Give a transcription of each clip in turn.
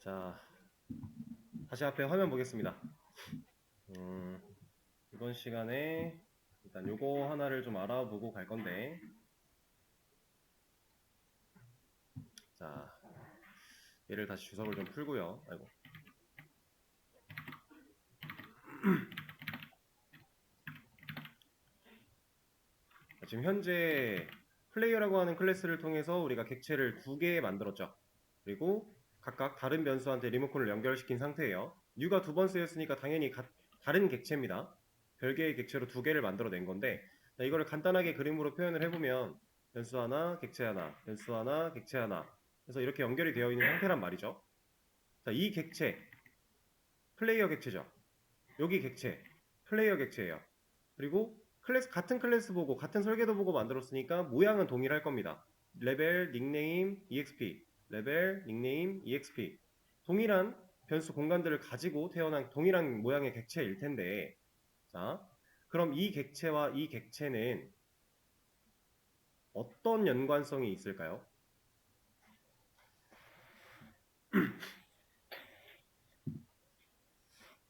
자, 다시 앞에 화면 보겠습니다. 이번 시간에 일단 요거 하나를 좀 알아보고 갈 건데, 자, 얘를 다시 주석을 좀 풀고요. 아이고. 지금 현재 플레이어라고 하는 클래스를 통해서 우리가 객체를 2개 만들었죠. 그리고 각각 다른 변수한테 리모컨을 연결시킨 상태예요. U가 2번 쓰였으니까 당연히 다른 객체입니다. 별개의 객체로 2개를 만들어낸 건데, 이거를 간단하게 그림으로 표현을 해보면 변수 하나, 객체 하나, 변수 하나, 객체 하나, 그래서 이렇게 연결이 되어 있는 상태란 말이죠. 자, 이 객체 플레이어 객체죠. 여기 객체 플레이어 객체예요. 그리고 같은 클래스 보고 같은 설계도 보고 만들었으니까 모양은 동일할 겁니다. 레벨, 닉네임, exp, 레벨, 닉네임, exp. 동일한 변수 공간들을 가지고 태어난 동일한 모양의 객체일 텐데, 자, 그럼 이 객체와 이 객체는 어떤 연관성이 있을까요?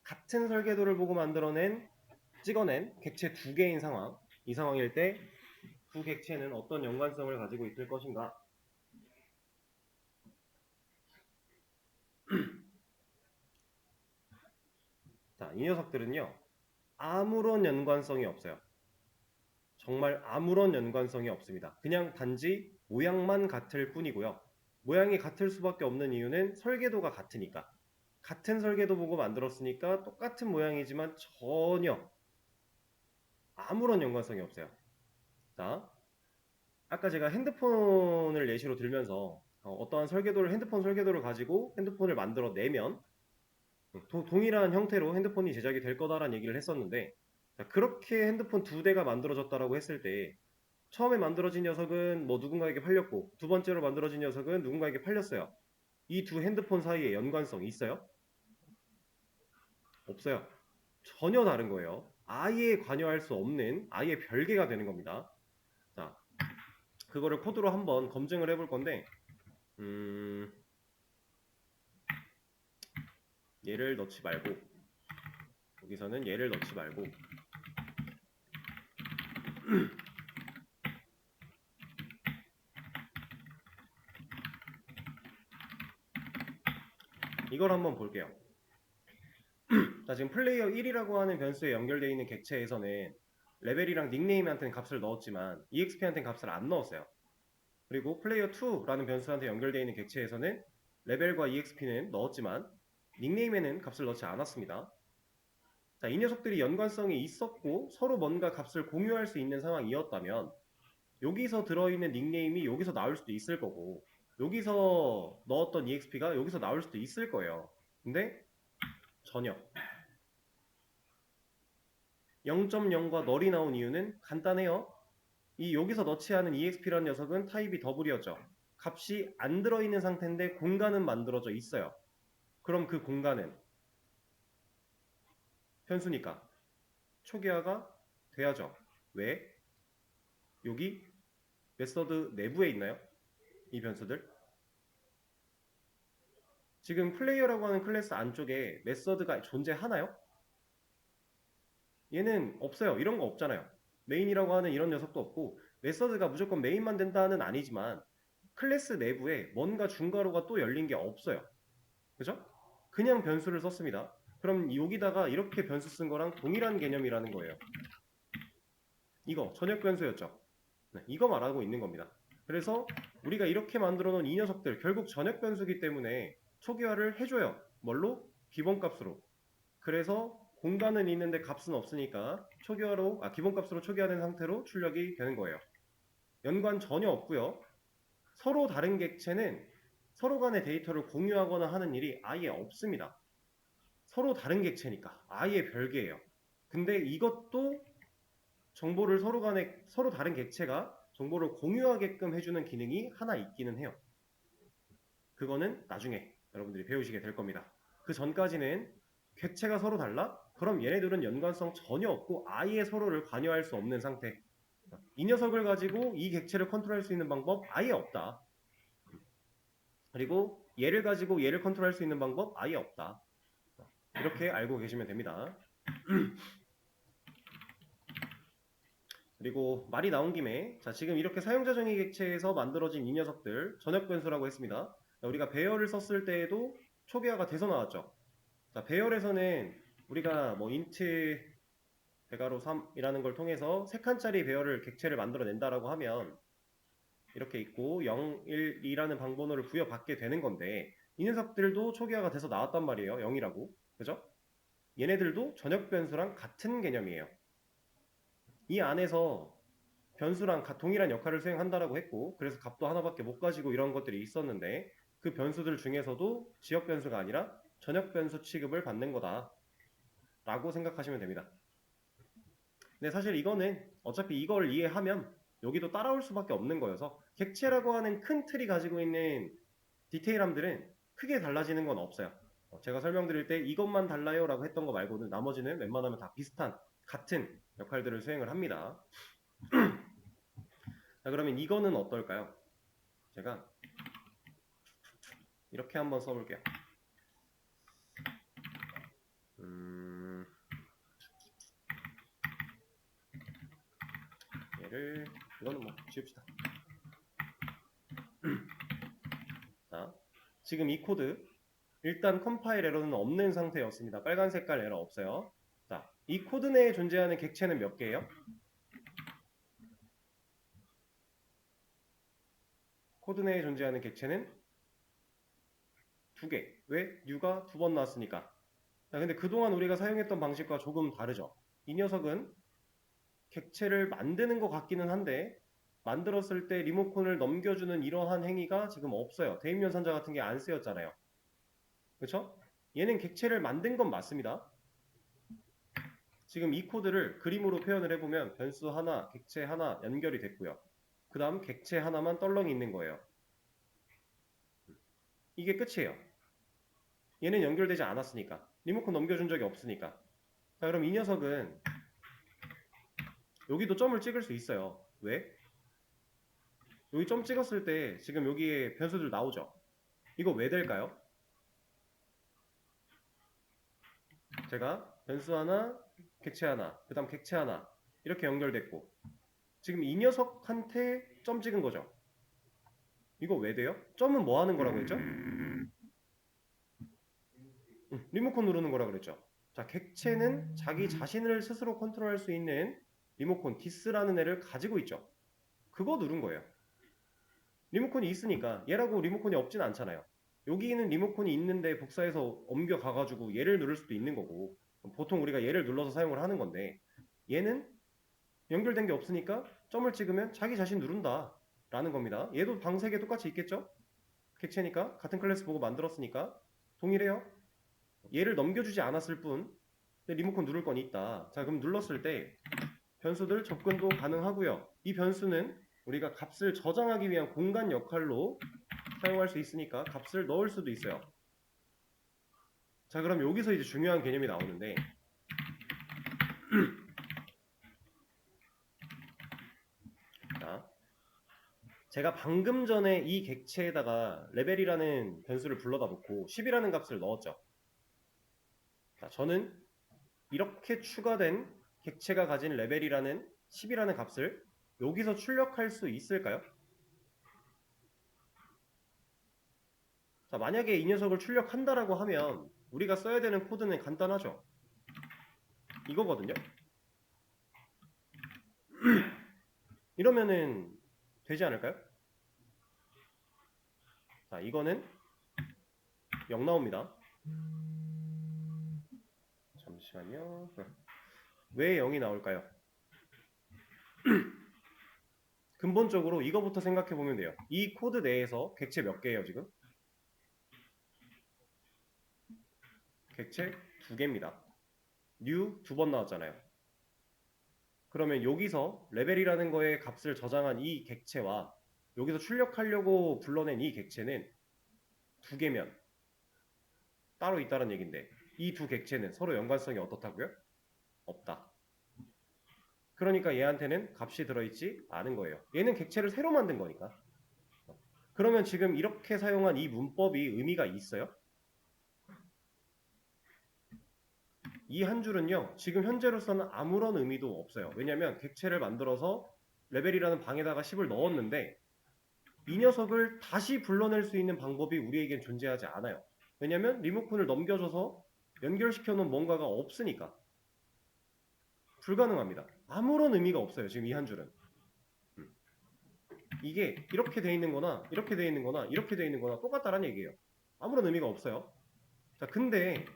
같은 설계도를 보고 찍어낸 객체 2개인 상황, 이 상황일 때 두 객체는 어떤 연관성을 가지고 있을 것인가? 자, 이 녀석들은요, 아무런 연관성이 없어요. 정말 아무런 연관성이 없습니다. 그냥 단지 모양만 같을 뿐이고요. 모양이 같을 수밖에 없는 이유는 설계도가 같으니까. 같은 설계도 보고 만들었으니까 똑같은 모양이지만 전혀 아무런 연관성이 없어요. 자, 아까 제가 핸드폰을 예시로 들면서 어떠한 핸드폰 설계도를 가지고 핸드폰을 만들어내면 동일한 형태로 핸드폰이 제작이 될 거다라는 얘기를 했었는데, 자, 그렇게 핸드폰 2대가 만들어졌다라고 했을 때 처음에 만들어진 녀석은 뭐 누군가에게 팔렸고 두 번째로 만들어진 녀석은 누군가에게 팔렸어요. 이 두 핸드폰 사이에 연관성이 있어요? 없어요. 전혀 다른 거예요. 아예 관여할 수 없는 아예 별개가 되는 겁니다. 자, 그거를 코드로 한번 검증을 해볼 건데, 얘를 넣지 말고, 여기서는 얘를 넣지 말고, 이걸 한번 볼게요. 자, 지금 플레이어 1이라고 하는 변수에 연결되어 있는 객체에서는 레벨이랑 닉네임한테는 값을 넣었지만 exp한테는 값을 안 넣었어요. 그리고 플레이어 2라는 변수한테 연결되어 있는 객체에서는 레벨과 exp는 넣었지만 닉네임에는 값을 넣지 않았습니다. 자, 이 녀석들이 연관성이 있었고 서로 뭔가 값을 공유할 수 있는 상황이었다면 여기서 들어있는 닉네임이 여기서 나올 수도 있을 거고 여기서 넣었던 exp가 여기서 나올 수도 있을 거예요. 근데 전혀 0.0과 널이 나온 이유는 간단해요. 여기서 넣지 않은 exp라는 녀석은 타입이 더블이었죠. 값이 안 들어있는 상태인데 공간은 만들어져 있어요. 그럼 그 공간은 변수니까 초기화가 돼야죠. 왜? 여기 메서드 내부에 있나요? 이 변수들? 지금 플레이어라고 하는 클래스 안쪽에 메서드가 존재하나요? 얘는 없어요. 이런 거 없잖아요. 메인이라고 하는 이런 녀석도 없고 메서드가 무조건 메인만 된다는 아니지만 클래스 내부에 뭔가 중괄호가 또 열린 게 없어요. 그죠? 그냥 변수를 썼습니다. 그럼 여기다가 이렇게 변수 쓴 거랑 동일한 개념이라는 거예요. 이거 전역 변수였죠. 네, 이거 말하고 있는 겁니다. 그래서 우리가 이렇게 만들어 놓은 이 녀석들 결국 전역 변수기 때문에 초기화를 해줘요. 뭘로? 기본값으로. 그래서 공간은 있는데 값은 없으니까 기본값으로 초기화된 상태로 출력이 되는 거예요. 연관 전혀 없고요. 서로 다른 객체는 서로 간의 데이터를 공유하거나 하는 일이 아예 없습니다. 서로 다른 객체니까 아예 별개예요. 근데 이것도 서로 다른 객체가 정보를 공유하게끔 해주는 기능이 하나 있기는 해요. 그거는 나중에 여러분들이 배우시게 될 겁니다. 그 전까지는 객체가 서로 달라? 그럼 얘네들은 연관성 전혀 없고 아예 서로를 관여할 수 없는 상태. 이 녀석을 가지고 이 객체를 컨트롤할 수 있는 방법 아예 없다. 그리고 얘를 가지고 얘를 컨트롤할 수 있는 방법 아예 없다. 이렇게 알고 계시면 됩니다. 그리고 말이 나온 김에 자 지금 이렇게 사용자 정의 객체에서 만들어진 이 녀석들 전역 변수라고 했습니다. 자, 우리가 배열을 썼을 때에도 초기화가 돼서 나왔죠. 자 배열에서는 우리가 뭐 인트 배가로 3이라는 걸 통해서 3칸짜리 배열을 객체를 만들어낸다라고 하면 이렇게 있고 0, 1, 2라는 방번호를 부여받게 되는 건데 이 녀석들도 초기화가 돼서 나왔단 말이에요. 0이라고. 그죠? 얘네들도 전역 변수랑 같은 개념이에요. 이 안에서 변수랑 동일한 역할을 수행한다라고 했고 그래서 값도 하나밖에 못 가지고 이런 것들이 있었는데 그 변수들 중에서도 지역 변수가 아니라 전역 변수 취급을 받는 거다 라고 생각하시면 됩니다. 근데 사실 이거는 어차피 이걸 이해하면 여기도 따라올 수밖에 없는 거여서 객체라고 하는 큰 틀이 가지고 있는 디테일함들은 크게 달라지는 건 없어요. 제가 설명드릴 때 이것만 달라요 라고 했던 거 말고는 나머지는 웬만하면 다 비슷한 같은 역할들을 수행을 합니다. 자 그러면 이거는 어떨까요? 제가 이렇게 한번 써볼게요. 얘를 이거는 뭐 지웁시다. 자, 지금 이 코드 일단 컴파일 에러는 없는 상태였습니다. 빨간 색깔 에러 없어요. 자, 이 코드 내에 존재하는 객체는 몇 개예요? 코드 내에 존재하는 객체는 2개. 왜? U가 2번 나왔으니까. 자, 근데 그동안 우리가 사용했던 방식과 조금 다르죠. 이 녀석은 객체를 만드는 것 같기는 한데 만들었을 때 리모컨을 넘겨주는 이러한 행위가 지금 없어요. 대입연산자 같은 게 안 쓰였잖아요. 그렇죠? 얘는 객체를 만든 건 맞습니다. 지금 이 코드를 그림으로 표현을 해보면 변수 하나, 객체 하나 연결이 됐고요. 그 다음 객체 하나만 떨렁이 있는 거예요. 이게 끝이에요. 얘는 연결되지 않았으니까. 리모컨 넘겨준 적이 없으니까. 자, 그럼 이 녀석은 여기도 점을 찍을 수 있어요. 왜? 여기 점 찍었을 때 지금 여기에 변수들 나오죠? 이거 왜 될까요? 제가 변수 하나, 객체 하나, 그 다음 객체 하나 이렇게 연결됐고 지금 이 녀석한테 점 찍은 거죠? 이거 왜 돼요? 점은 뭐 하는 거라고 했죠? 리모컨 누르는 거라고 그랬죠? 자, 객체는 자기 자신을 스스로 컨트롤할 수 있는 리모컨 디스라는 애를 가지고 있죠. 그거 누른 거예요. 리모컨이 있으니까 얘라고 리모컨이 없진 않잖아요. 여기는 리모컨이 있는데 복사해서 옮겨 가가지고 얘를 누를 수도 있는 거고 보통 우리가 얘를 눌러서 사용을 하는 건데 얘는 연결된 게 없으니까 점을 찍으면 자기 자신 누른다 라는 겁니다. 얘도 방 3개 똑같이 있겠죠? 객체니까 같은 클래스 보고 만들었으니까 동일해요. 얘를 넘겨주지 않았을 뿐 리모컨 누를 건 있다. 자 그럼 눌렀을 때 변수들 접근도 가능하고요. 이 변수는 우리가 값을 저장하기 위한 공간 역할로 사용할 수 있으니까 값을 넣을 수도 있어요. 자 그럼 여기서 이제 중요한 개념이 나오는데 자, 제가 방금 전에 이 객체에다가 레벨이라는 변수를 불러다 놓고 10이라는 값을 넣었죠. 자, 저는 이렇게 추가된 객체가 가진 레벨이라는 10이라는 값을 여기서 출력할 수 있을까요? 자, 만약에 이 녀석을 출력한다라고 하면 우리가 써야 되는 코드는 간단하죠. 이거거든요. 이러면은 되지 않을까요? 자, 이거는 0 나옵니다. 잠시만요. 왜 0이 나올까요? 근본적으로 이거부터 생각해 보면 돼요. 이 코드 내에서 객체 몇 개예요, 지금? 객체 2개입니다. new 2번 나왔잖아요. 그러면 여기서 레벨이라는 거에 값을 저장한 이 객체와 여기서 출력하려고 불러낸 이 객체는 2개면 따로 있다는 얘긴데 이 두 객체는 서로 연관성이 어떻다고요? 없다. 그러니까 얘한테는 값이 들어있지 않은 거예요. 얘는 객체를 새로 만든 거니까. 그러면 지금 이렇게 사용한 이 문법이 의미가 있어요? 이 한 줄은요, 지금 현재로서는 아무런 의미도 없어요. 왜냐면 객체를 만들어서 레벨이라는 방에다가 10을 넣었는데 이 녀석을 다시 불러낼 수 있는 방법이 우리에겐 존재하지 않아요. 왜냐면 리모컨을 넘겨줘서 연결시켜 놓은 뭔가가 없으니까. 불가능합니다. 아무런 의미가 없어요. 지금 이 한 줄은. 이게 이렇게 돼 있는 거나 이렇게 돼 있는 거나 이렇게 돼 있는 거나 똑같다라는 얘기예요. 아무런 의미가 없어요. 자, 근데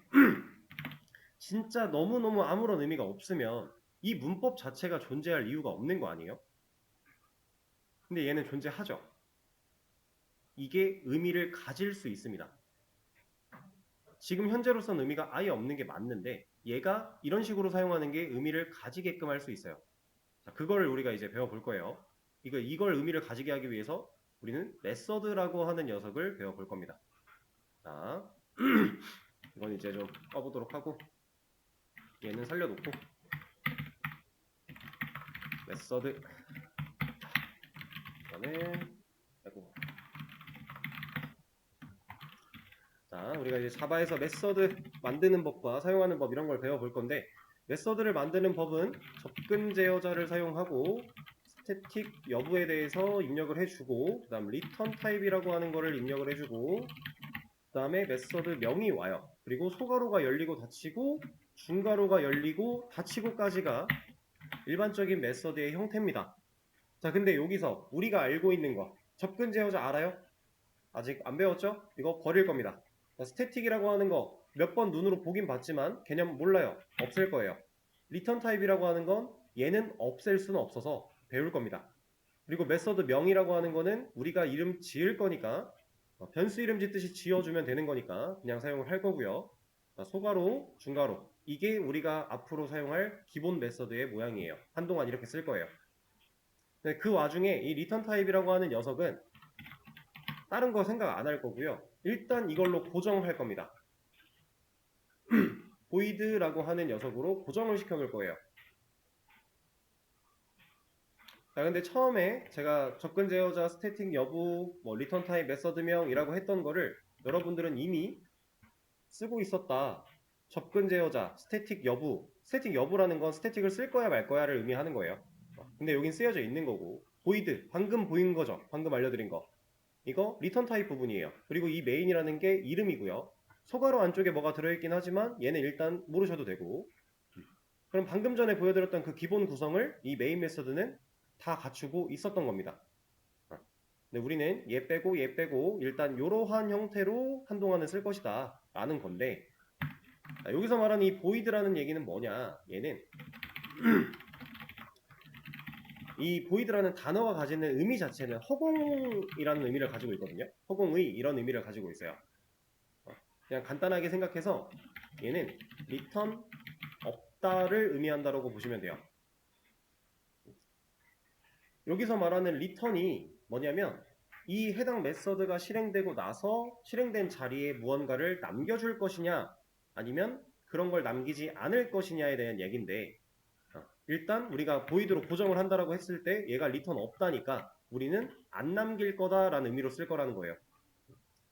진짜 너무너무 아무런 의미가 없으면 이 문법 자체가 존재할 이유가 없는 거 아니에요? 근데 얘는 존재하죠. 이게 의미를 가질 수 있습니다. 지금 현재로서는 의미가 아예 없는 게 맞는데 얘가 이런 식으로 사용하는 게 의미를 가지게끔 할 수 있어요. 자, 그걸 우리가 이제 배워볼 거예요. 이걸 의미를 가지게 하기 위해서 우리는 메서드라고 하는 녀석을 배워볼 겁니다. 자, 이건 이제 좀 꺼보도록 하고 얘는 살려놓고 메서드 그다음에 아이고. 자, 우리가 이제 자바에서 메서드 만드는 법과 사용하는 법 이런 걸 배워볼 건데 메서드를 만드는 법은 접근 제어자를 사용하고 스태틱 여부에 대해서 입력을 해주고 그 다음 리턴 타입이라고 하는 거를 입력을 해주고 그 다음에 메서드 명이 와요. 그리고 소가로가 열리고 닫히고 중가로가 열리고 닫히고까지가 일반적인 메서드의 형태입니다. 자, 근데 여기서 우리가 알고 있는 거 접근 제어자 알아요? 아직 안 배웠죠? 이거 버릴 겁니다. 자, 스태틱이라고 하는 거 몇 번 눈으로 보긴 봤지만 개념 몰라요. 없앨 거예요. 리턴 타입이라고 하는 건 얘는 없앨 수는 없어서 배울 겁니다. 그리고 메서드 명이라고 하는 거는 우리가 이름 지을 거니까 변수 이름 짓듯이 지어주면 되는 거니까 그냥 사용을 할 거고요. 소가로, 중가로 이게 우리가 앞으로 사용할 기본 메서드의 모양이에요. 한동안 이렇게 쓸 거예요. 그 와중에 이 리턴 타입이라고 하는 녀석은 다른 거 생각 안 할 거고요. 일단 이걸로 고정할 겁니다. void라고 하는 녀석으로 고정을 시켜 놓을 거예요. 자, 근데 처음에 제가 접근 제어자 스태틱 여부, 리턴 타입 메서드명이라고 했던 거를 여러분들은 이미 쓰고 있었다. 접근 제어자 스태틱 여부, 스태틱 여부라는 건 스태틱을 쓸 거야 말 거야를 의미하는 거예요. 근데 여긴 쓰여져 있는 거고, void 방금 보인 거죠. 방금 알려드린 거. 이거 리턴 타입 부분이에요. 그리고 이 메인이라는 게 이름이고요. 소가로 안쪽에 뭐가 들어있긴 하지만 얘는 일단 모르셔도 되고, 그럼 방금 전에 보여드렸던 그 기본 구성을 이 메인 메서드는 다 갖추고 있었던 겁니다. 근데 우리는 얘 빼고 일단 이러한 형태로 한동안은 쓸 것이다 라는 건데, 여기서 말하는 이 void라는 얘기는 뭐냐, 얘는 이 void라는 단어가 가지는 의미 자체는 허공이라는 의미를 가지고 있거든요. 허공의 이런 의미를 가지고 있어요. 그냥 간단하게 생각해서 얘는 return 없다를 의미한다라고 보시면 돼요. 여기서 말하는 return이 뭐냐면 이 해당 메서드가 실행되고 나서 실행된 자리에 무언가를 남겨줄 것이냐 아니면 그런 걸 남기지 않을 것이냐에 대한 얘기인데, 일단 우리가 void로 고정을 한다라고 했을 때 얘가 return 없다니까 우리는 안 남길 거다라는 의미로 쓸 거라는 거예요.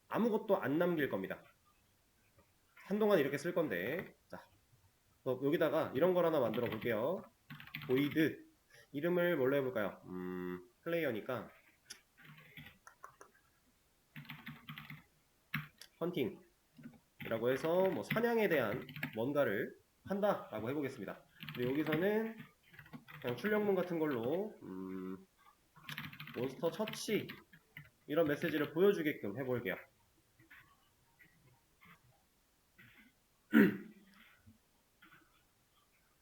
아무것도 안 남길 겁니다. 한동안 이렇게 쓸 건데, 자, 여기다가 이런 걸 하나 만들어 볼게요. void 이름을 뭘로 해볼까요? 플레이어니까 헌팅이라고 해서 뭐 사냥에 대한 뭔가를 한다라고 해보겠습니다. 근데 여기서는 그냥 출력문 같은 걸로 몬스터 처치 이런 메시지를 보여주게끔 해볼게요.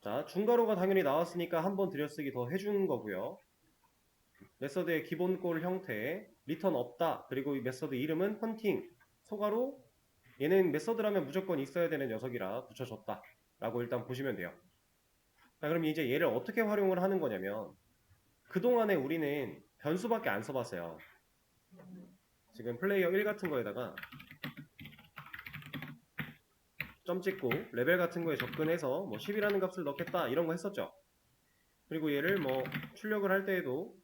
자, 중괄호가 당연히 나왔으니까 한번 들여쓰기 더 해주는 거고요. 메서드의 기본 꼴 형태, 리턴 없다, 그리고 이 메서드 이름은 헌팅, 소괄호, 얘는 메서드라면 무조건 있어야 되는 녀석이라 붙여줬다 라고 일단 보시면 돼요. 자, 그럼 이제 얘를 어떻게 활용을 하는 거냐면 그동안에 우리는 변수밖에 안 써봤어요. 지금 플레이어 1 같은 거에다가 점 찍고 레벨 같은 거에 접근해서 뭐 10이라는 값을 넣겠다 이런 거 했었죠. 그리고 얘를 뭐 출력을 할 때에도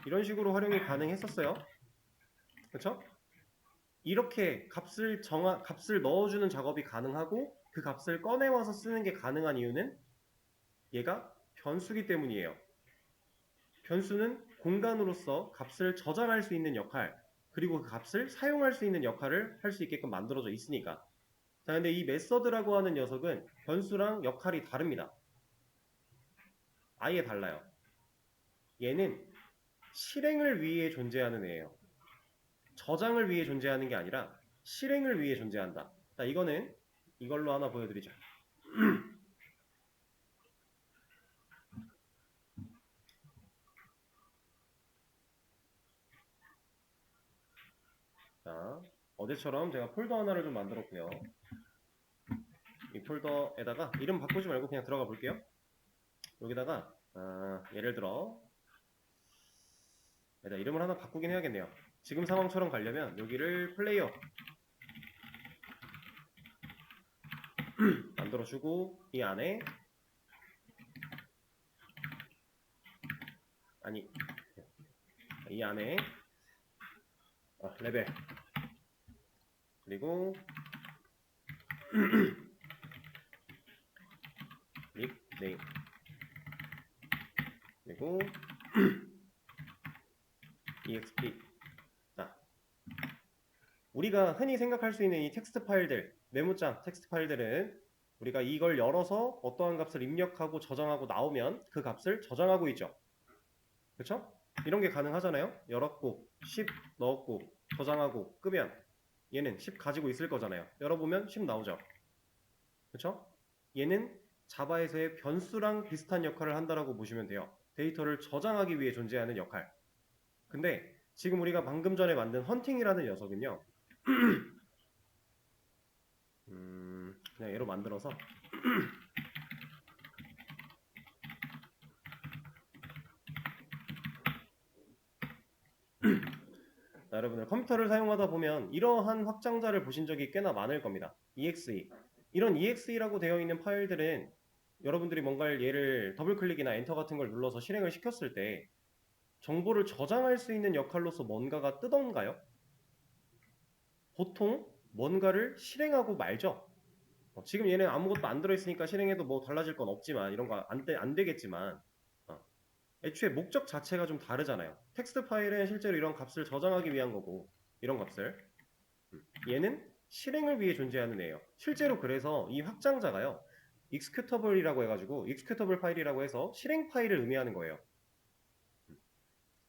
이런 식으로 활용이 가능했었어요. 그렇죠? 이렇게 값을 넣어주는 작업이 가능하고 그 값을 꺼내와서 쓰는 게 가능한 이유는 얘가 변수기 때문이에요. 변수는 공간으로서 값을 저장할 수 있는 역할, 그리고 그 값을 사용할 수 있는 역할을 할 수 있게끔 만들어져 있으니까. 자, 근데 이 메서드라고 하는 녀석은 변수랑 역할이 다릅니다. 아예 달라요. 얘는 실행을 위해 존재하는 애예요. 저장을 위해 존재하는 게 아니라 실행을 위해 존재한다. 자, 이거는 이걸로 하나 보여드리죠. 자, 어제처럼 제가 폴더 하나를 좀 만들었고요. 이 폴더에다가 이름 바꾸지 말고 그냥 들어가 볼게요. 여기다가 예를 들어 이름을 하나 바꾸긴 해야겠네요. 지금 상황처럼 가려면 여기를 플레이어 만들어주고 이 안에 레벨 그리고 닉네임 그리고 exp. 자, 우리가 흔히 생각할 수 있는 이 텍스트 파일들, 메모장 텍스트 파일들은 우리가 이걸 열어서 어떠한 값을 입력하고 저장하고 나오면 그 값을 저장하고 있죠. 그렇죠? 이런 게 가능하잖아요. 열었고 10 넣었고 저장하고 끄면 얘는 10 가지고 있을 거잖아요. 열어보면 10 나오죠. 그렇죠? 얘는 자바에서의 변수랑 비슷한 역할을 한다라고 보시면 돼요. 데이터를 저장하기 위해 존재하는 역할. 근데 지금 우리가 방금 전에 만든 헌팅이라는 녀석은요. 그냥 얘로 만들어서 자, 여러분들 컴퓨터를 사용하다 보면 이러한 확장자를 보신 적이 꽤나 많을 겁니다. exe. 이런 exe라고 되어 있는 파일들은 여러분들이 뭔가를 얘를 더블클릭이나 엔터 같은 걸 눌러서 실행을 시켰을 때 정보를 저장할 수 있는 역할로서 뭔가가 뜨던가요? 보통 뭔가를 실행하고 말죠. 지금 얘는 아무것도 안 들어있으니까 실행해도 뭐 달라질 건 없지만 이런 거 안 되겠지만 애초에 목적 자체가 좀 다르잖아요. 텍스트 파일은 실제로 이런 값을 저장하기 위한 거고 이런 값을 얘는 실행을 위해 존재하는 애예요. 실제로 그래서 이 확장자가요. executable이라고 해가지고 executable 파일이라고 해서 실행 파일을 의미하는 거예요.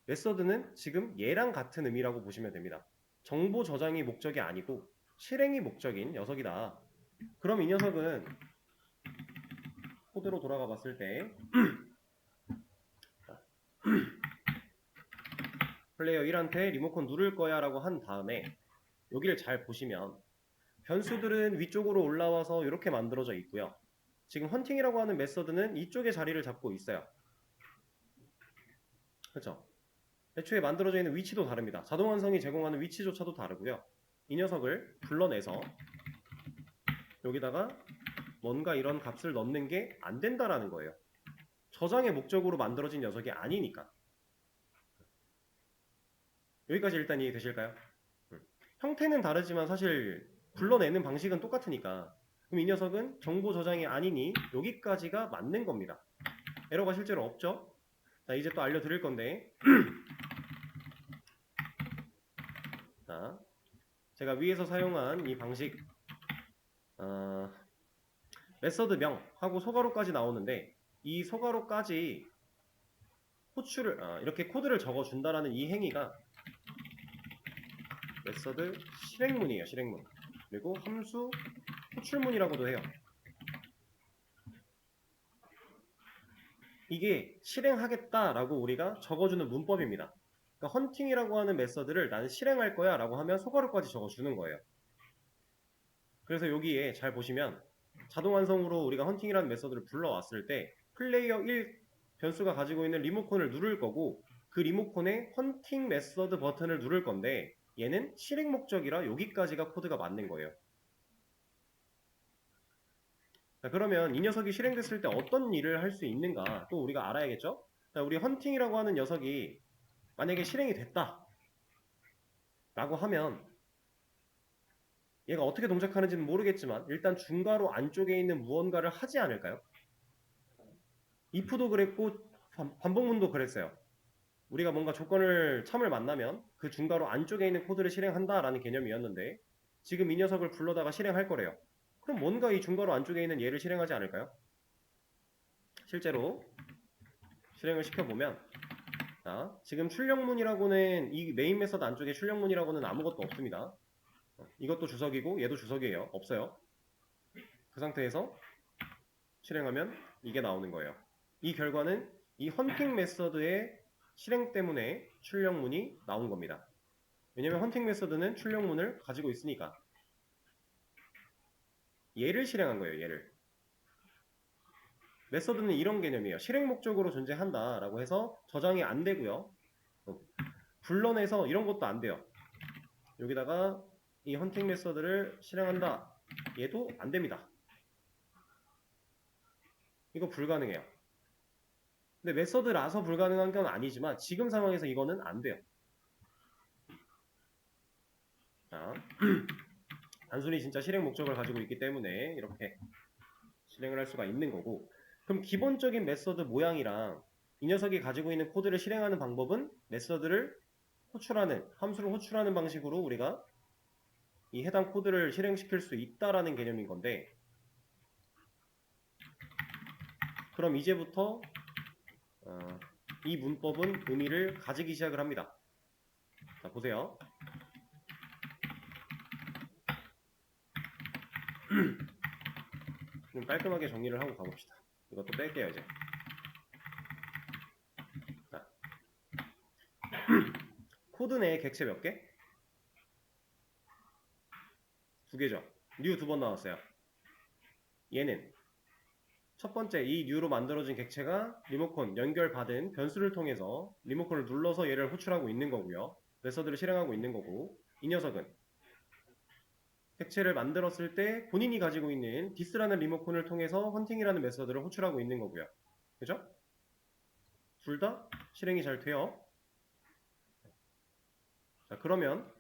메서드는 지금 얘랑 같은 의미라고 보시면 됩니다. 정보 저장이 목적이 아니고 실행이 목적인 녀석이다. 그럼 이 녀석은 코드로 돌아가 봤을 때 플레이어 1한테 리모컨 누를 거야 라고 한 다음에 여기를 잘 보시면 변수들은 위쪽으로 올라와서 이렇게 만들어져 있고요. 지금 헌팅이라고 하는 메서드는 이쪽에 자리를 잡고 있어요. 그렇죠? 애초에 만들어져 있는 위치도 다릅니다. 자동 완성이 제공하는 위치조차도 다르고요. 이 녀석을 불러내서 여기다가 뭔가 이런 값을 넣는 게 안 된다라는 거예요. 저장의 목적으로 만들어진 녀석이 아니니까. 여기까지 일단 이해되실까요? 형태는 다르지만 사실 불러내는 방식은 똑같으니까 그럼 이 녀석은 정보 저장이 아니니 여기까지가 맞는 겁니다. 에러가 실제로 없죠? 자, 이제 또 알려드릴 건데 자, 제가 위에서 사용한 이 방식 메서드 명하고 소괄호까지 나오는데 이 소괄호까지 호출을 이렇게 코드를 적어준다라는 이 행위가 메서드 실행문이에요. 실행문. 그리고 함수 호출문이라고도 해요. 이게 실행하겠다라고 우리가 적어주는 문법입니다. 그러니까 헌팅이라고 하는 메서드를 나는 실행할 거야 라고 하면 소괄호까지 적어주는 거예요. 그래서 여기에 잘 보시면 자동 완성으로 우리가 헌팅이라는 메서드를 불러왔을 때 플레이어 1 변수가 가지고 있는 리모컨을 누를 거고 그 리모컨에 헌팅 메서드 버튼을 누를 건데 얘는 실행 목적이라 여기까지가 코드가 맞는 거예요. 자, 그러면 이 녀석이 실행됐을 때 어떤 일을 할 수 있는가 또 우리가 알아야겠죠? 자, 우리 헌팅이라고 하는 녀석이 만약에 실행이 됐다. 라고 하면 얘가 어떻게 동작하는지는 모르겠지만 일단 중괄호 안쪽에 있는 무언가를 하지 않을까요? if도 그랬고 반복문도 그랬어요. 우리가 뭔가 참을 만나면 그 중괄호 안쪽에 있는 코드를 실행한다라는 개념이었는데 지금 이 녀석을 불러다가 실행할 거래요. 그럼 뭔가 이 중괄호 안쪽에 있는 얘를 실행하지 않을까요? 실제로 실행을 시켜보면 자, 지금 출력문이라고는 이 메인 메서드 안쪽에 출력문이라고는 아무것도 없습니다. 이것도 주석이고 얘도 주석이에요. 없어요. 그 상태에서 실행하면 이게 나오는 거예요. 이 결과는 이 헌팅 메서드의 실행 때문에 출력문이 나온 겁니다. 왜냐면 헌팅 메서드는 출력문을 가지고 있으니까. 얘를 실행한 거예요. 얘를. 메서드는 이런 개념이에요. 실행 목적으로 존재한다 라고 해서 저장이 안 되고요. 불러내서 이런 것도 안 돼요. 여기다가 이 헌팅 메서드를 실행한다. 얘도 안 됩니다. 이거 불가능해요. 근데 메서드라서 불가능한 건 아니지만 지금 상황에서 이거는 안 돼요. 자, 단순히 진짜 실행 목적을 가지고 있기 때문에 이렇게 실행을 할 수가 있는 거고, 그럼 기본적인 메서드 모양이랑 이 녀석이 가지고 있는 코드를 실행하는 방법은 메서드를 호출하는, 함수를 호출하는 방식으로 우리가 이 해당 코드를 실행시킬 수 있다라는 개념인 건데, 그럼 이제부터 이 문법은 의미를 가지기 시작을 합니다. 자, 보세요. 좀 깔끔하게 정리를 하고 가봅시다. 이것도 뺄게요, 이제. 자. 코드 내에 객체 몇 개? 2개죠. new 2번 나왔어요. 얘는 첫 번째 이 new로 만들어진 객체가 리모컨 연결받은 변수를 통해서 리모컨을 눌러서 얘를 호출하고 있는 거고요. 메서드를 실행하고 있는 거고, 이 녀석은 객체를 만들었을 때 본인이 가지고 있는 this라는 리모컨을 통해서 헌팅이라는 메서드를 호출하고 있는 거고요. 그죠? 둘 다 실행이 잘 돼요. 자, 그러면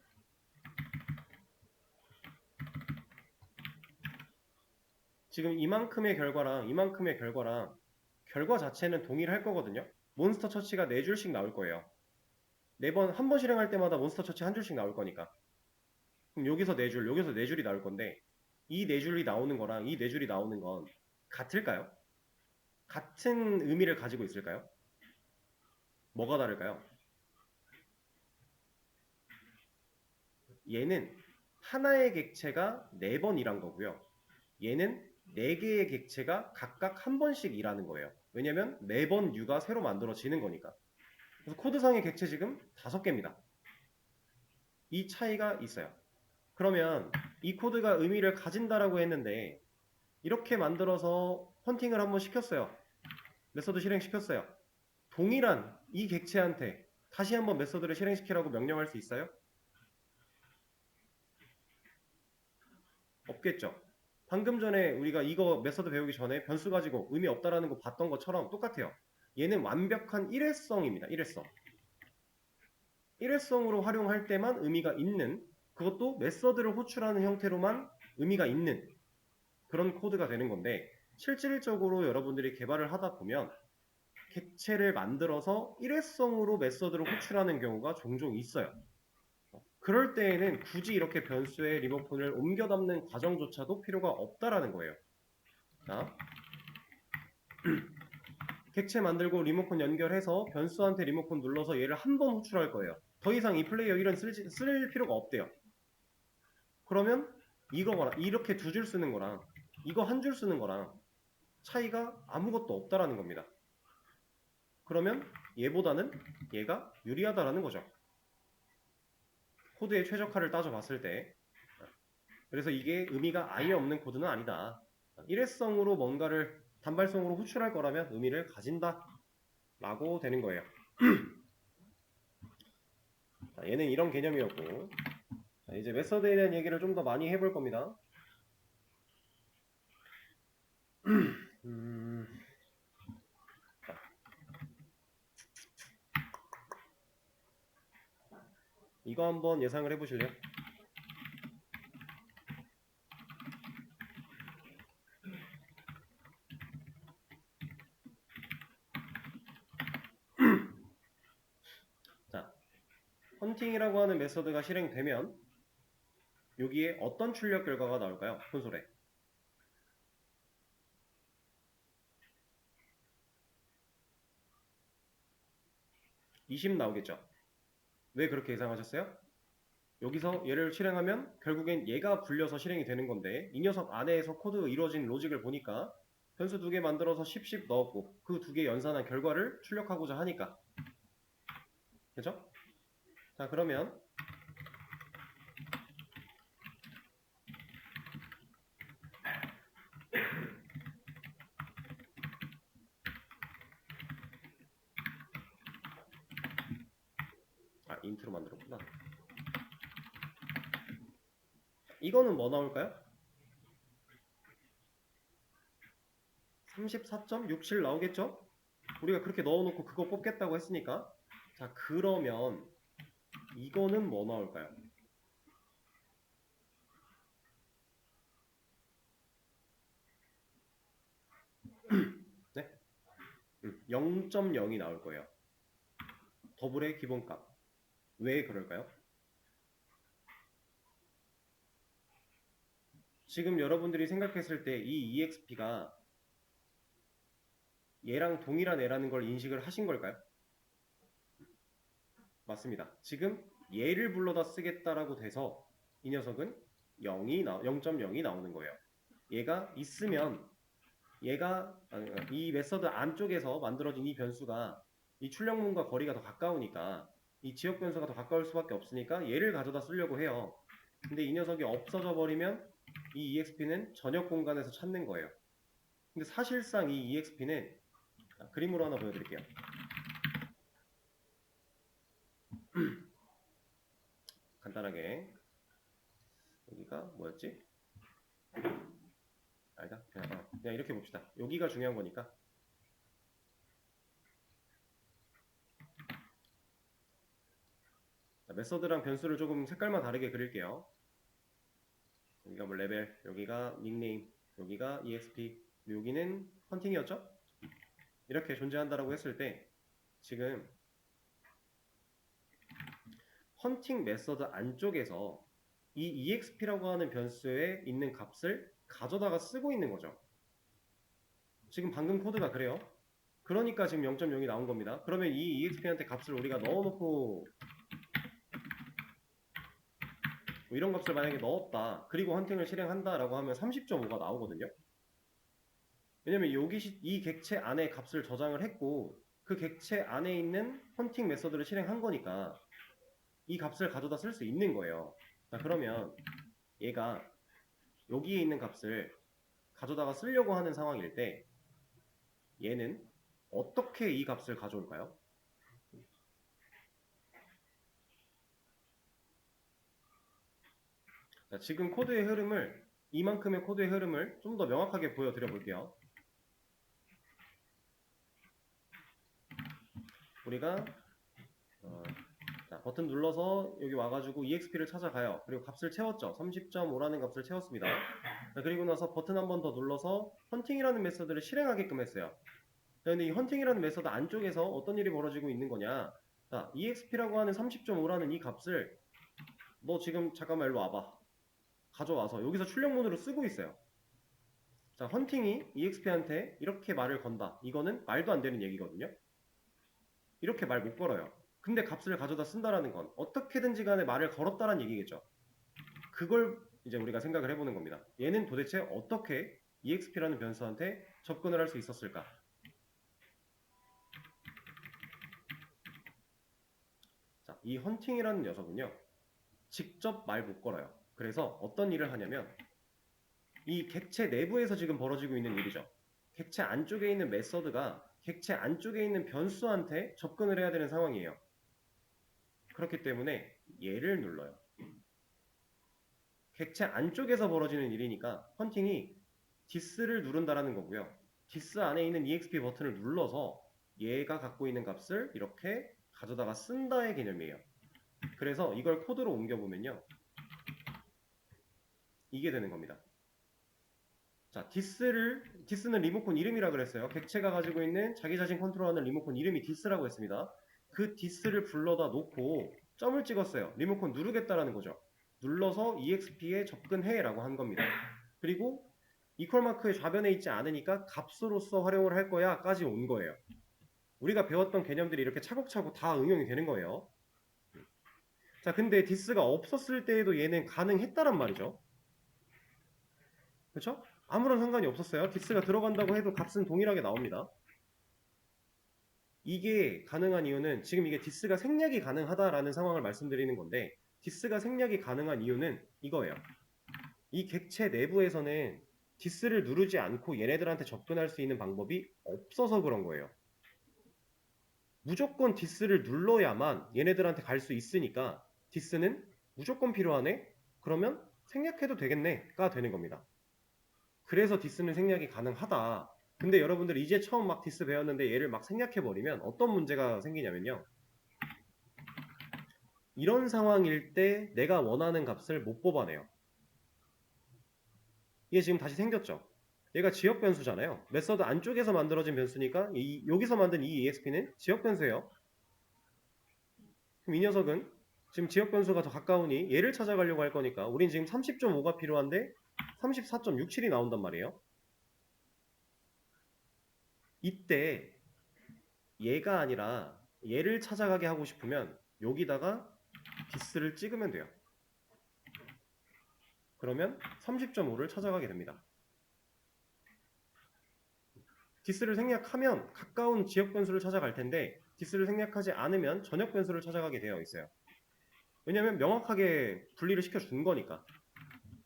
지금 이만큼의 결과랑 이만큼의 결과랑 결과 자체는 동일할 거거든요. 몬스터 처치가 4줄씩 나올 거예요. 4번, 한 번 실행할 때마다 몬스터 처치 한 줄씩 나올 거니까. 그럼 여기서 4줄, 여기서 4줄이 나올 건데 이 4줄이 나오는 거랑 이 4줄이 나오는 건 같을까요? 같은 의미를 가지고 있을까요? 뭐가 다를까요? 얘는 하나의 객체가 4번 일한 거고요. 얘는 4개의 객체가 각각 한 번씩 일하는 거예요. 왜냐면 4번 U가 새로 만들어지는 거니까. 그래서 코드상의 객체 지금 5개입니다. 이 차이가 있어요. 그러면 이 코드가 의미를 가진다라고 했는데 이렇게 만들어서 헌팅을 한번 시켰어요. 메서드 실행시켰어요. 동일한 이 객체한테 다시 한번 메서드를 실행시키라고 명령할 수 있어요? 없겠죠. 방금 전에 우리가 이거 메서드 배우기 전에 변수 가지고 의미 없다라는 거 봤던 것처럼 똑같아요. 얘는 완벽한 일회성입니다. 일회성. 일회성으로 활용할 때만 의미가 있는, 그것도 메서드를 호출하는 형태로만 의미가 있는 그런 코드가 되는 건데, 실질적으로 여러분들이 개발을 하다 보면 객체를 만들어서 일회성으로 메서드를 호출하는 경우가 종종 있어요. 그럴 때에는 굳이 이렇게 변수에 리모컨을 옮겨 담는 과정조차도 필요가 없다라는 거예요. 자, 객체 만들고 리모컨 연결해서 변수한테 리모컨 눌러서 얘를 한 번 호출할 거예요. 더 이상 이 플레이어 1은 쓸 필요가 없대요. 그러면 이거거랑 이렇게 2줄 쓰는 거랑 이거 한 줄 쓰는 거랑 차이가 아무것도 없다라는 겁니다. 그러면 얘보다는 얘가 유리하다라는 거죠. 코드의 최적화를 따져봤을 때. 그래서 이게 의미가 아예 없는 코드는 아니다. 일회성으로 뭔가를 단발성으로 호출할 거라면 의미를 가진다 라고 되는 거예요. 자, 얘는 이런 개념이었고, 자, 이제 메서드에 대한 얘기를 좀 더 많이 해볼 겁니다. 이거 한번 예상을 해보실래요? 자, 헌팅이라고 하는 메서드가 실행되면 여기에 어떤 출력 결과가 나올까요? 콘솔에. 20 나오겠죠? 왜 그렇게 예상하셨어요? 여기서 얘를 실행하면 결국엔 얘가 불려서 실행이 되는 건데 이 녀석 안에서 코드 이루어진 로직을 보니까 변수 두 개 만들어서 10, 10 넣었고 그 두 개 연산한 결과를 출력하고자 하니까. 그죠? 자, 그러면 인트로 만들었구나. 이거는 뭐 나올까요? 34.67 나오겠죠? 우리가 그렇게 넣어놓고 그거 뽑겠다고 했으니까. 자, 그러면 이거는 뭐 나올까요? 네? 0.0이 나올 거예요. 더블의 기본값. 왜 그럴까요? 지금 여러분들이 생각했을 때 이 EXP가 얘랑 동일한 애라는 걸 인식을 하신 걸까요? 맞습니다. 지금 얘를 불러다 쓰겠다라고 돼서 이 녀석은 0.0이 나오는 거예요. 얘가 있으면 얘가 이 메서드 안쪽에서 만들어진 이 변수가 이 출력문과 거리가 더 가까우니까 이 지역 변수가 더 가까울 수밖에 없으니까 얘를 가져다 쓰려고 해요. 근데 이 녀석이 없어져 버리면 이 EXP는 전역 공간에서 찾는 거예요. 근데 사실상 이 EXP는 그림으로 하나 보여드릴게요. 간단하게 여기가 뭐였지? 아니다. 그냥 이렇게 봅시다. 여기가 중요한 거니까. 자, 메서드랑 변수를 조금 색깔만 다르게 그릴게요. 여기가 뭐 레벨, 여기가 닉네임, 여기가 EXP, 여기는 헌팅이었죠? 이렇게 존재한다라고 했을 때 지금 헌팅 메서드 안쪽에서 이 EXP라고 하는 변수에 있는 값을 가져다가 쓰고 있는 거죠. 지금 방금 코드가 그래요. 그러니까 지금 0.0이 나온 겁니다. 그러면 이 EXP한테 값을 우리가 넣어놓고 뭐 이런 값을 만약에 넣었다. 그리고 헌팅을 실행한다라고 하면 30.5가 나오거든요. 왜냐면 여기 이 객체 안에 값을 저장을 했고 그 객체 안에 있는 헌팅 메서드를 실행한 거니까 이 값을 가져다 쓸 수 있는 거예요. 자, 그러면 얘가 여기에 있는 값을 가져다가 쓰려고 하는 상황일 때 얘는 어떻게 이 값을 가져올까요? 자, 지금 코드의 흐름을 이만큼의 코드의 흐름을 좀 더 명확하게 보여드려 볼게요. 우리가 자, 버튼 눌러서 여기 와가지고 EXP를 찾아가요. 그리고 값을 채웠죠. 30.5라는 값을 채웠습니다. 자, 그리고 나서 버튼 한 번 더 눌러서 헌팅이라는 메서드를 실행하게끔 했어요. 근데 이 헌팅이라는 메서드 안쪽에서 어떤 일이 벌어지고 있는 거냐? 자, EXP라고 하는 30.5라는 이 값을 너 지금 잠깐만 일로 와봐. 가져와서 여기서 출력문으로 쓰고 있어요. 자, 헌팅이 EXP한테 이렇게 말을 건다. 이거는 말도 안 되는 얘기거든요. 이렇게 말 못 걸어요. 근데 값을 가져다 쓴다라는 건 어떻게든지 간에 말을 걸었다라는 얘기겠죠. 그걸 이제 우리가 생각을 해보는 겁니다. 얘는 도대체 어떻게 EXP라는 변수한테 접근을 할 수 있었을까? 자, 이 헌팅이라는 녀석은요. 직접 말 못 걸어요. 그래서 어떤 일을 하냐면 이 객체 내부에서 지금 벌어지고 있는 일이죠. 객체 안쪽에 있는 메서드가 객체 안쪽에 있는 변수한테 접근을 해야 되는 상황이에요. 그렇기 때문에 얘를 눌러요. 객체 안쪽에서 벌어지는 일이니까 헌팅이 디스를 누른다라는 거고요. 디스 안에 있는 EXP 버튼을 눌러서 얘가 갖고 있는 값을 이렇게 가져다가 쓴다의 개념이에요. 그래서 이걸 코드로 옮겨보면요. 이게 되는 겁니다. 자, 디스는 리모컨 이름이라 그랬어요. 객체가 가지고 있는 자기 자신 컨트롤하는 리모컨 이름이 디스라고 했습니다. 그 디스를 불러다 놓고 점을 찍었어요. 리모컨 누르겠다라는 거죠. 눌러서 EXP에 접근해 라고 한 겁니다. 그리고 이퀄 마크의 좌변에 있지 않으니까 값으로서 활용을 할 거야 까지 온 거예요. 우리가 배웠던 개념들이 이렇게 차곡차곡 다 응용이 되는 거예요. 자, 근데 디스가 없었을 때에도 얘는 가능했다란 말이죠. 그렇죠? 아무런 상관이 없었어요. 디스가 들어간다고 해도 값은 동일하게 나옵니다. 이게 가능한 이유는 지금 이게 디스가 생략이 가능하다라는 상황을 말씀드리는 건데, 디스가 생략이 가능한 이유는 이거예요. 이 객체 내부에서는 디스를 누르지 않고 얘네들한테 접근할 수 있는 방법이 없어서 그런 거예요. 무조건 디스를 눌러야만 얘네들한테 갈 수 있으니까 디스는 무조건 필요하네? 그러면 생략해도 되겠네?가 되는 겁니다. 그래서 디스는 생략이 가능하다. 근데 여러분들 이제 처음 막 디스 배웠는데 얘를 막 생략해버리면 어떤 문제가 생기냐면요. 이런 상황일 때 내가 원하는 값을 못 뽑아내요. 이게 지금 다시 생겼죠. 얘가 지역 변수잖아요. 메서드 안쪽에서 만들어진 변수니까 여기서 만든 이 EXP는 지역 변수예요. 그럼 이 녀석은 지금 지역 변수가 더 가까우니 얘를 찾아가려고 할 거니까 우린 지금 30.5가 필요한데 34.67이 나온단 말이에요. 이때 얘가 아니라 얘를 찾아가게 하고 싶으면 여기다가 디스를 찍으면 돼요. 그러면 30.5를 찾아가게 됩니다. 디스를 생략하면 가까운 지역 변수를 찾아갈 텐데 디스를 생략하지 않으면 전역 변수를 찾아가게 되어 있어요. 왜냐면 명확하게 분리를 시켜준 거니까.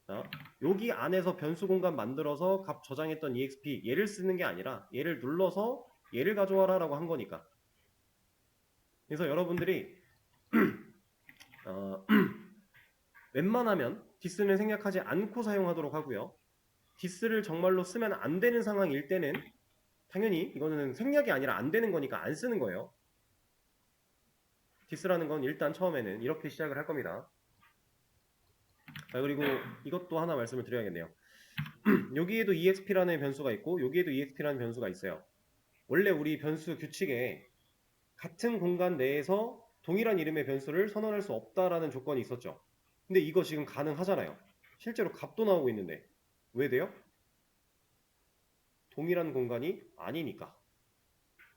자, 여기 안에서 변수 공간 만들어서 값 저장했던 EXP 얘를 쓰는 게 아니라 얘를 눌러서 얘를 가져와라 라고 한 거니까. 그래서 여러분들이 웬만하면 디스는 생략하지 않고 사용하도록 하고요. 디스를 정말로 쓰면 안 되는 상황일 때는 당연히 이거는 생략이 아니라 안 되는 거니까 안 쓰는 거예요. 디스라는 건 일단 처음에는 이렇게 시작을 할 겁니다. 자, 그리고 이것도 하나 말씀을 드려야겠네요. 여기에도 EXP라는 변수가 있고 여기에도 EXP라는 변수가 있어요. 원래 우리 변수 규칙에 같은 공간 내에서 동일한 이름의 변수를 선언할 수 없다라는 조건이 있었죠. 근데 이거 지금 가능하잖아요. 실제로 값도 나오고 있는데 왜 돼요? 동일한 공간이 아니니까.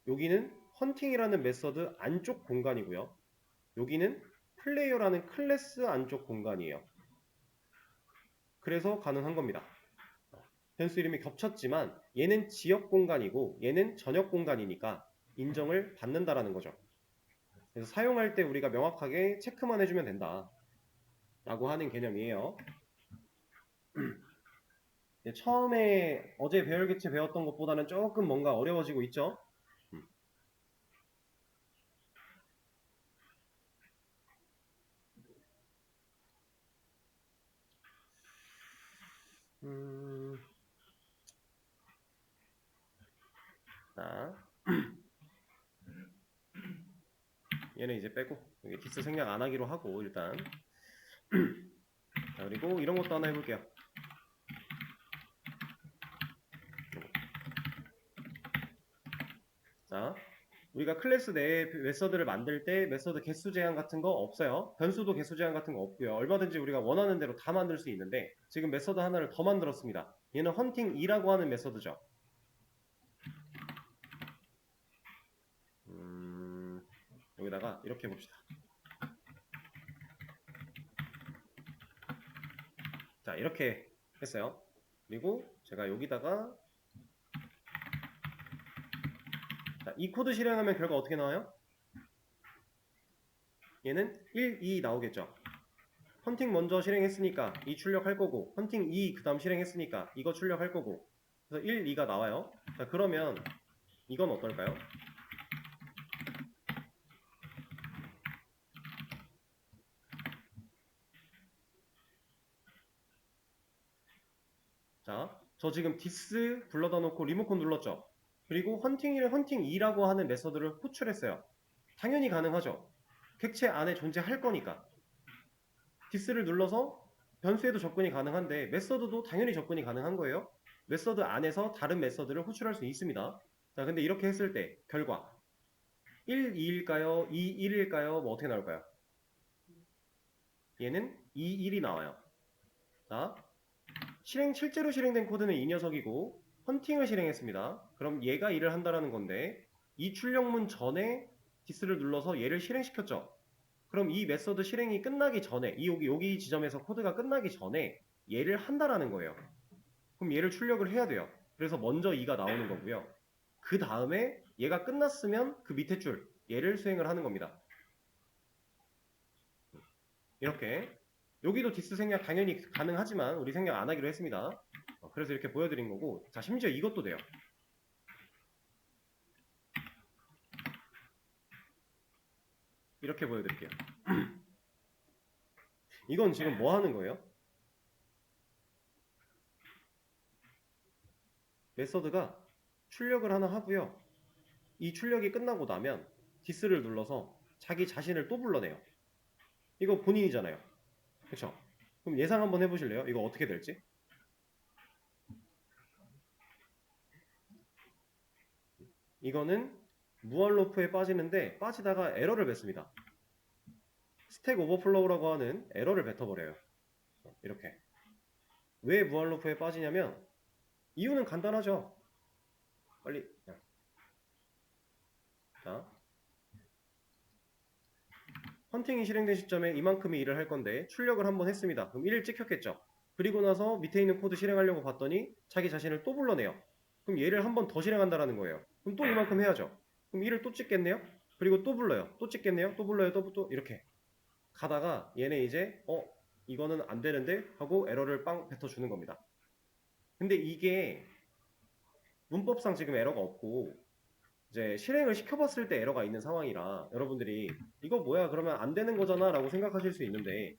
여기는 헌팅이라는 메서드 안쪽 공간이고요. 여기는 플레이어라는 클래스 안쪽 공간이에요. 그래서 가능한 겁니다. 변수 이름이 겹쳤지만 얘는 지역 공간이고 얘는 전역 공간이니까 인정을 받는다라는 거죠. 그래서 사용할 때 우리가 명확하게 체크만 해주면 된다 라고 하는 개념이에요. 처음에 어제 배열개체 배웠던 것보다는 조금 뭔가 어려워지고 있죠. 자, 얘는 이제 빼고 여기 디스 생략 안 하기로 하고 일단 자, 그리고 이런 것도 하나 해볼게요. 자, 우리가 클래스 내에 메서드를 만들 때 메서드 개수 제한 같은 거 없어요. 변수도 개수 제한 같은 거 없고요. 얼마든지 우리가 원하는 대로 다 만들 수 있는데 지금 메서드 하나를 더 만들었습니다. 얘는 헌팅 2라고 하는 메서드죠. 여기다가 이렇게 해봅시다. 자, 이렇게 했어요. 그리고 제가 여기다가 자, 이 코드 실행하면 결과 어떻게 나와요? 얘는 1, 2 나오겠죠. 헌팅 먼저 실행했으니까 2 출력할 거고 헌팅 2 그 다음 실행했으니까 이거 출력할 거고 그래서 1, 2가 나와요. 자, 그러면 이건 어떨까요? 자, 저 지금 디스 불러다 놓고 리모컨 눌렀죠. 그리고 헌팅 2라고 하는 메서드를 호출했어요. 당연히 가능하죠. 객체 안에 존재할 거니까. 디스를 눌러서 변수에도 접근이 가능한데 메서드도 당연히 접근이 가능한 거예요. 메서드 안에서 다른 메서드를 호출할 수 있습니다. 자, 근데 이렇게 했을 때 결과 1, 2일까요? 2, 1일까요? 뭐 어떻게 나올까요? 얘는 2, 1이 나와요. 자, 실제로 실행된 코드는 이 녀석이고 헌팅을 실행했습니다. 그럼 얘가 일을 한다라는 건데 이 출력문 전에 디스를 눌러서 얘를 실행시켰죠. 그럼 이 메서드 실행이 끝나기 전에 여기 지점에서 코드가 끝나기 전에 얘를 한다라는 거예요. 그럼 얘를 출력을 해야 돼요. 그래서 먼저 2가 나오는 거고요. 그 다음에 얘가 끝났으면 그 밑에 줄 얘를 수행을 하는 겁니다. 이렇게 여기도 디스 생략 당연히 가능하지만 우리 생략 안 하기로 했습니다. 그래서 이렇게 보여드린 거고, 자, 심지어 이것도 돼요. 이렇게 보여드릴게요. 이건 지금 뭐 하는 거예요? 메서드가 출력을 하나 하고요. 이 출력이 끝나고 나면 디스를 눌러서 자기 자신을 또 불러내요. 이거 본인이잖아요. 그쵸? 그럼 예상 한번 해보실래요? 이거 어떻게 될지? 이거는 무한 루프에 빠지는데 빠지다가 에러를 뱉습니다. 스택 오버플로우라고 하는 에러를 뱉어버려요. 이렇게. 왜 무한 루프에 빠지냐면 이유는 간단하죠. 빨리. 자, 헌팅이 실행된 시점에 이만큼의 일을 할 건데 출력을 한번 했습니다. 그럼 1을 찍혔겠죠. 그리고 나서 밑에 있는 코드 실행하려고 봤더니 자기 자신을 또 불러내요. 그럼 얘를 한 번 더 실행한다라는 거예요. 그럼 또 이만큼 해야죠. 그럼 1을 또 찍겠네요. 그리고 또 불러요. 또 찍겠네요. 또 불러요. 또 이렇게 가다가 얘네 이제 이거는 안 되는데 하고 에러를 빵 뱉어주는 겁니다. 근데 이게 문법상 지금 에러가 없고 이제 실행을 시켜봤을 때 에러가 있는 상황이라 여러분들이 이거 뭐야 그러면 안 되는 거잖아 라고 생각하실 수 있는데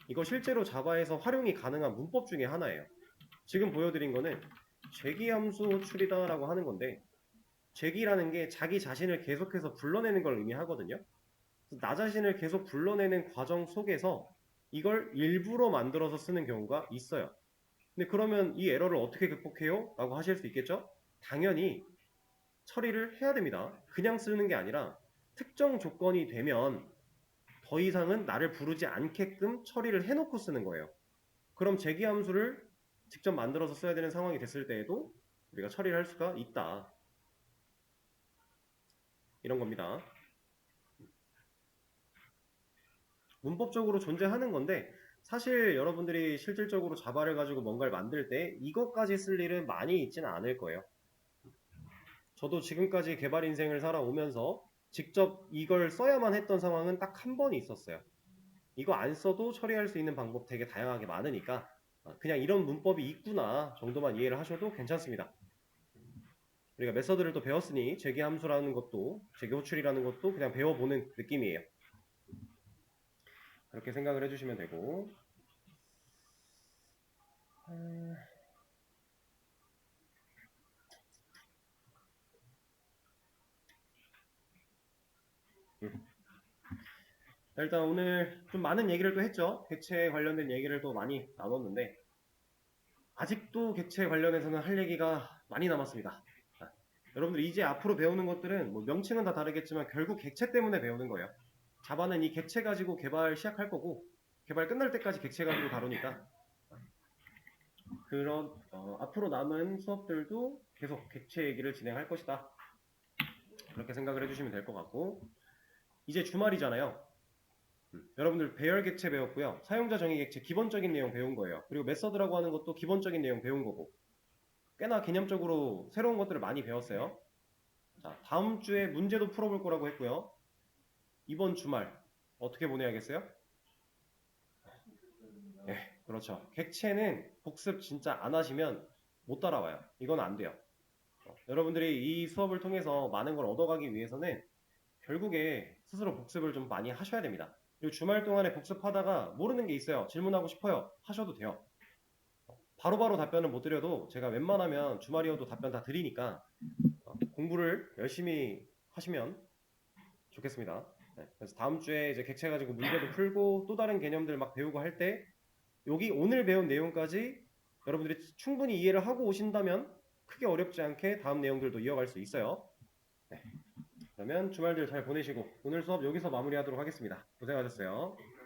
이거 실제로 자바에서 활용이 가능한 문법 중에 하나예요. 지금 보여드린 거는 제기함수 호출이다 라고 하는 건데 제기라는 게 자기 자신을 계속해서 불러내는 걸 의미하거든요. 나 자신을 계속 불러내는 과정 속에서 이걸 일부러 만들어서 쓰는 경우가 있어요. 근데 그러면 이 에러를 어떻게 극복해요? 라고 하실 수 있겠죠? 당연히 처리를 해야 됩니다. 그냥 쓰는 게 아니라 특정 조건이 되면 더 이상은 나를 부르지 않게끔 처리를 해놓고 쓰는 거예요. 그럼 제기함수를 직접 만들어서 써야 되는 상황이 됐을 때에도 우리가 처리를 할 수가 있다. 이런 겁니다. 문법적으로 존재하는 건데 사실 여러분들이 실질적으로 자바를 가지고 뭔가를 만들 때 이것까지 쓸 일은 많이 있지는 않을 거예요. 저도 지금까지 개발 인생을 살아오면서 직접 이걸 써야만 했던 상황은 딱 한 번이 있었어요. 이거 안 써도 처리할 수 있는 방법 되게 다양하게 많으니까 그냥 이런 문법이 있구나 정도만 이해를 하셔도 괜찮습니다. 우리가 메서드를 또 배웠으니 제기함수라는 것도 제기호출이라는 것도 그냥 배워보는 느낌이에요. 그렇게 생각을 해주시면 되고 일단 오늘 좀 많은 얘기를 또 했죠. 객체에 관련된 얘기를 또 많이 나눴는데 아직도 객체 관련해서는 할 얘기가 많이 남았습니다. 여러분들 이제 앞으로 배우는 것들은 뭐 명칭은 다 다르겠지만 결국 객체 때문에 배우는 거예요. 자바는 이 객체 가지고 개발 시작할 거고 개발 끝날 때까지 객체 가지고 다루니까 그런 앞으로 남은 수업들도 계속 객체 얘기를 진행할 것이다. 그렇게 생각을 해주시면 될 것 같고 이제 주말이잖아요. 여러분들 배열 객체 배웠고요. 사용자 정의 객체 기본적인 내용 배운 거예요. 그리고 메서드라고 하는 것도 기본적인 내용 배운 거고 꽤나 개념적으로 새로운 것들을 많이 배웠어요. 자, 다음 주에 문제도 풀어볼 거라고 했고요. 이번 주말 어떻게 보내야겠어요? 네, 그렇죠. 객체는 복습 진짜 안 하시면 못 따라와요. 이건 안 돼요. 여러분들이 이 수업을 통해서 많은 걸 얻어가기 위해서는 결국에 스스로 복습을 좀 많이 하셔야 됩니다. 그리고 주말 동안에 복습하다가 모르는 게 있어요. 질문하고 싶어요. 하셔도 돼요. 바로바로 답변을 못 드려도 제가 웬만하면 주말이어도 답변 다 드리니까 공부를 열심히 하시면 좋겠습니다. 그래서 다음 주에 이제 객체 가지고 문제도 풀고 또 다른 개념들 막 배우고 할 때 여기 오늘 배운 내용까지 여러분들이 충분히 이해를 하고 오신다면 크게 어렵지 않게 다음 내용들도 이어갈 수 있어요. 네. 그러면 주말들 잘 보내시고 오늘 수업 여기서 마무리하도록 하겠습니다. 고생하셨어요.